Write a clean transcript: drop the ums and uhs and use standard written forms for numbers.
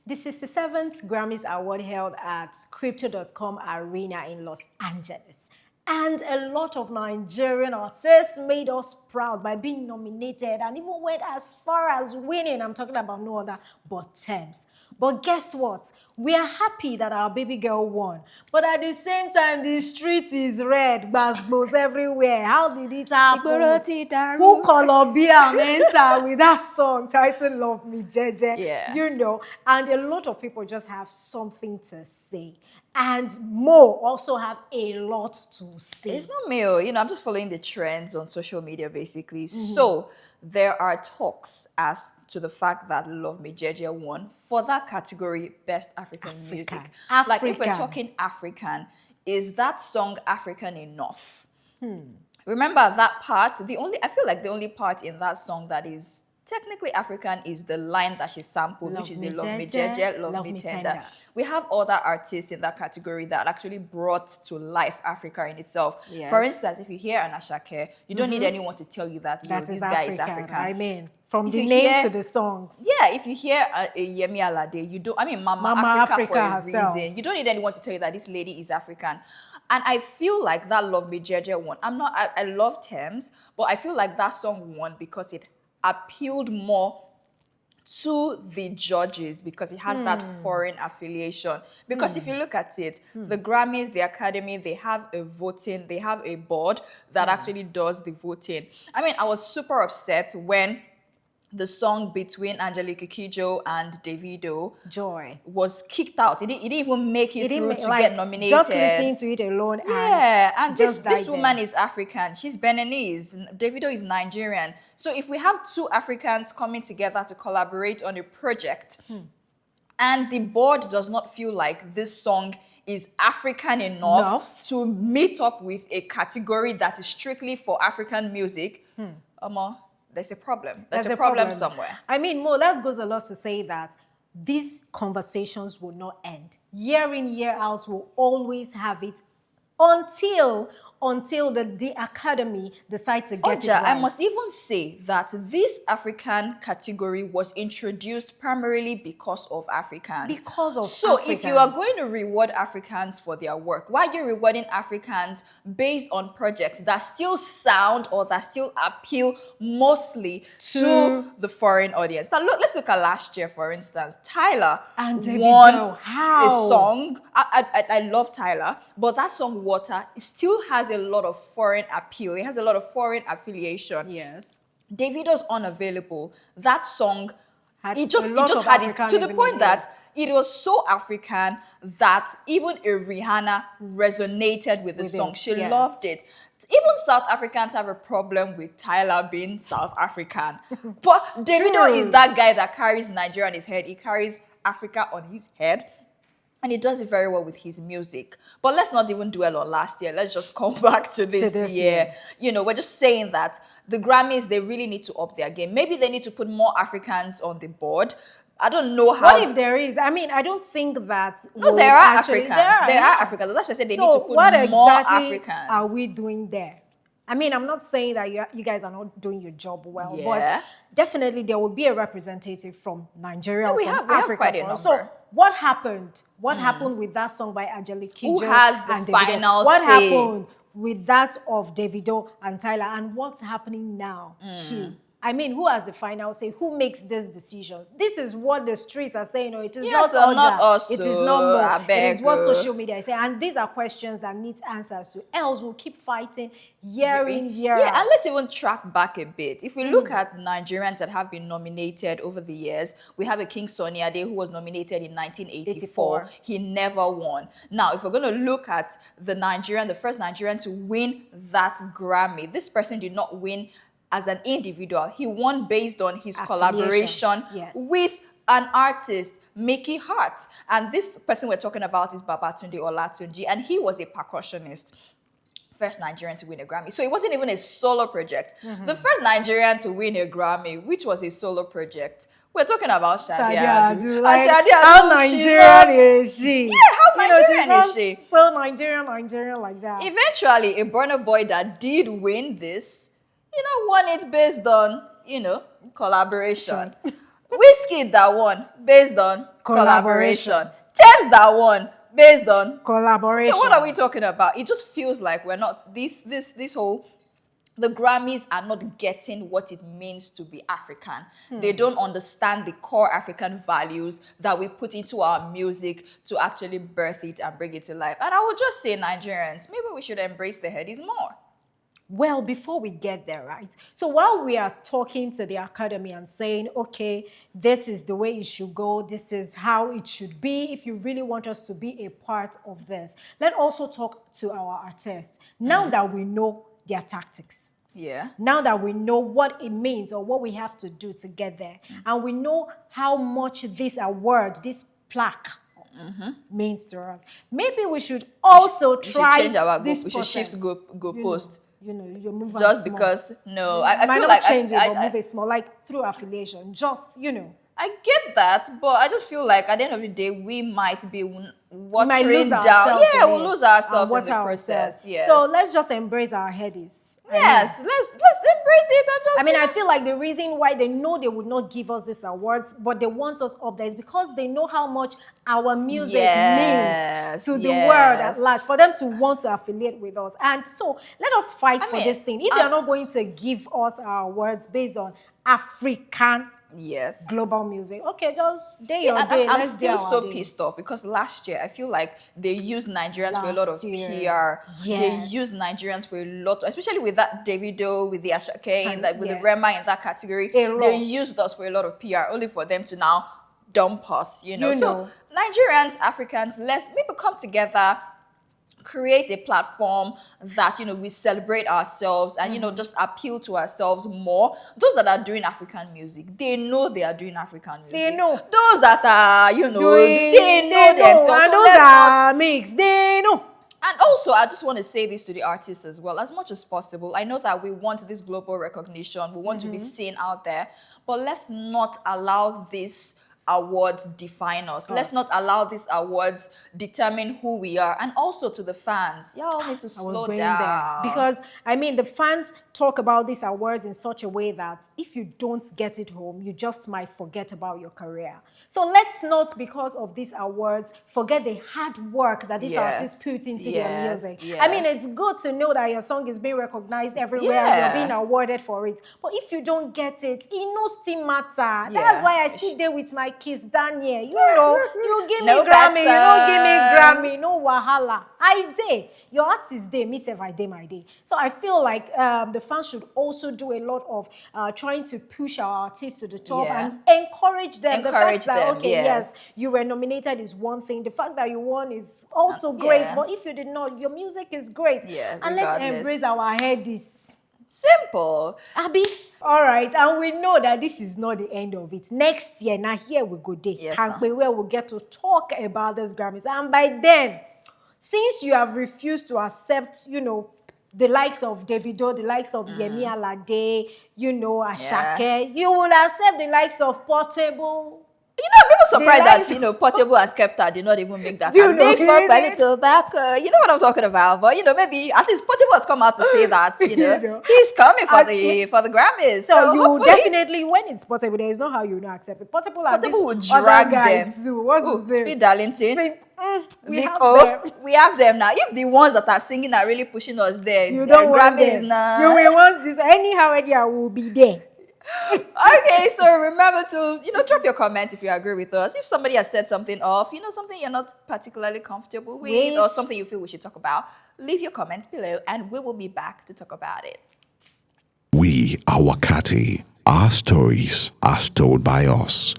The 67th Grammys Award held at Crypto.com Arena in Los Angeles. And a lot of Nigerian artists made us proud by being nominated and even went as far as winning. I'm talking about no other but Thames. But guess what? We are happy that our baby girl won. But at the same time, the street is red, basbos everywhere. How did it happen? Who Colombia enter with that song titled Love Me Jeje? Yeah. You know, and a lot of people just have something to say. And Mo also have a lot to say. It's not me, I'm just following the trends on social media, basically. So there are talks as to the fact that Love Me Jeje won for that category, Best African Music. Like, if we're talking African, is that song African enough? Remember that part, I feel like the only part in that song that is technically African is the line that she sampled, which is the Love Me Jeje, Love Me Tender. We have other artists in that category that actually brought to life Africa in itself. Yes. For instance, if you hear an Ashake, you don't need anyone to tell you that this guy is African. I mean, from the name to the songs. Yeah, if you hear a Yemi Alade, Mama Africa for a herself. reason. You don't need anyone to tell you that this lady is African. And I feel like that Love Me Jeje won. I love Thames, but I feel like that song won because it appealed more to the judges because it has that foreign affiliation. Because if you look at it, the Grammys, the Academy, they have a board that actually does the voting. I was super upset when the song between Angelique Kidjo and Davido, Joy, was kicked out. It didn't even make it through to get nominated. Just listening to it alone. And this woman is African. She's Beninese. Davido is Nigerian. So if we have two Africans coming together to collaborate on a project, and the board does not feel like this song is African enough to meet up with a category that is strictly for African music, there's a problem. There's a problem somewhere. Mo, that goes a lot to say that these conversations will not end. Year in, year out, we'll always have it until the Academy decide to get it right. I must even say that this African category was introduced primarily because of Africans. So if you are going to reward Africans for their work, why are you rewarding Africans based on projects that still sound or that still appeal mostly to the foreign audience? Now let's look at last year, for instance. Tyler won a song. I love Tyler, but that song Water still has a lot of foreign appeal. It has a lot of foreign affiliation. Yes. Davido's Unavailable. That song, it just had it to the point that it was so African that even a Rihanna resonated with the song. She loved it. Even South Africans have a problem with Tyler being South African. But Davido is that guy that carries Nigeria on his head. He carries Africa on his head. And he does it very well with his music. But let's not even dwell on last year. Let's just come back to this year. We're just saying that the Grammys, they really need to up their game. Maybe they need to put more Africans on the board. I don't know how. What if there is? I don't think that. No, there are Africans. There are Africans. That's why I said they need to put more Africans. So what exactly are we doing there? I'm not saying that you guys are not doing your job well, but definitely there will be a representative from Nigeria or from Africa. Have quite a number. So what happened? What happened with that song by Angelique Kidjo? Who has the final What say? happened with that of Davido and Tyler? And what's happening now too? Who has the final say? Who makes these decisions? This is what the streets are saying. It is not us. It is not more. It is what social media is saying. And these are questions that need answers to. Else we'll keep fighting year in, year out. And let's even track back a bit. If we look at Nigerians that have been nominated over the years, we have a King Sunny Ade who was nominated in 1984. He never won. Now, if we're going to look at the first Nigerian to win that Grammy, this person did not win as an individual. He won based on his collaboration with an artist, Mickey Hart. And this person we're talking about is Babatunde Olatunji, and he was a percussionist. First Nigerian to win a Grammy. So it wasn't even a solo project. The first Nigerian to win a Grammy, which was a solo project, we're talking about Shadia Adu. How Nigerian is she? Yeah, how Nigerian is she? So Nigerian like that. Eventually, a Burna Boy that did win this, won it based on, collaboration. Whiskey that won based on collaboration. Terms that won based on collaboration. So what are we talking about? It just feels like we're not this whole. The Grammys are not getting what it means to be African. They don't understand the core African values that we put into our music to actually birth it and bring it to life. And I would just say, Nigerians, maybe we should embrace the headies more. Well, before we get there, right? So while we are talking to the Academy and saying, okay, this is the way it should go, this is how it should be, if you really want us to be a part of this, let's also talk to our artists. Now that we know their tactics. Yeah. Now that we know what it means or what we have to do to get there, and we know how much this award, this plaque, means to us, maybe we should also try change our this we should process. shift go post. You move Just small. because I Might feel not like change it, I but move it small, like through affiliation. Just I get that, but I just feel like at the end of the day, we might be watering might lose down. ourselves. Yeah, we'll lose ourselves in the water process. ourselves. Yes. So let's just embrace our headies. Yes, let's embrace it and just. I mean, I feel like the reason why they know they would not give us these awards, but they want us up there, is because they know how much our music means to the world at large, for them to want to affiliate with us. And so let us fight for this thing. If you're not going to give us our awards based on African global music, okay, just day your day. I'm still so pissed off because last year I feel like they used Nigerians for a lot of PR. They used Nigerians for a lot, especially with that Davido, with the Ashake, with the Rema in that category. They used us for a lot of PR, only for them to now dump us. So Nigerians, Africans, let's maybe come together, create a platform that we celebrate ourselves and just appeal to ourselves more. Those that are doing African music, they know they are doing African music. They know. Those that are they know themselves. And those are mixed. They know. And also, I just want to say this to the artists as well. As much as possible, I know that we want this global recognition. We want to be seen out there. But let's not allow this awards define us. Let's not allow these awards determine who we are. And also to the fans, y'all need to slow down. Because, I mean, the fans talk about these awards in such a way that if you don't get it home, you just might forget about your career. So let's not, because of these awards, forget the hard work that these artists put into their music. I mean, it's good to know that your song is being recognized everywhere and you're being awarded for it. But if you don't get it, it still matter. That's why I still there with my kiss Daniel. You give me Grammy, you don't give me Grammy, no wahala. I day. Your artist day, me say I day my day. So I feel like the fans should also do a lot of trying to push our artists to the top and encourage them. The fact that, yes, you were nominated is one thing. The fact that you won is also great. But if you did not, your music is great. And let's embrace our headies. Simple. Abby. All right, and we know that this is not the end of it. Next year, now here we go day. Can't wait where we'll get to talk about these Grammys. And by then, since you have refused to accept, the likes of Davido, the likes of Yemi Alade, Ashake, you will accept the likes of Portable. I'm even surprised that, Portable and Skepta did not even make that. Big Smoke, Belly Tobacco. You know what I'm talking about. But, maybe at least Portable has come out to say that, he's coming for the Grammys. So you definitely, when it's Portable, there is no how you not accept it. Portable would drag them. What's his name? Speed Darlington. We have them now. If the ones that are singing are really pushing us there, you don't want them. You will want this. Anyhow, I will be there. Okay, so remember to, drop your comments if you agree with us. If somebody has said something off, something you're not particularly comfortable with or something you feel we should talk about, leave your comment below and we will be back to talk about it. We are Wakaati. Our stories are told by us.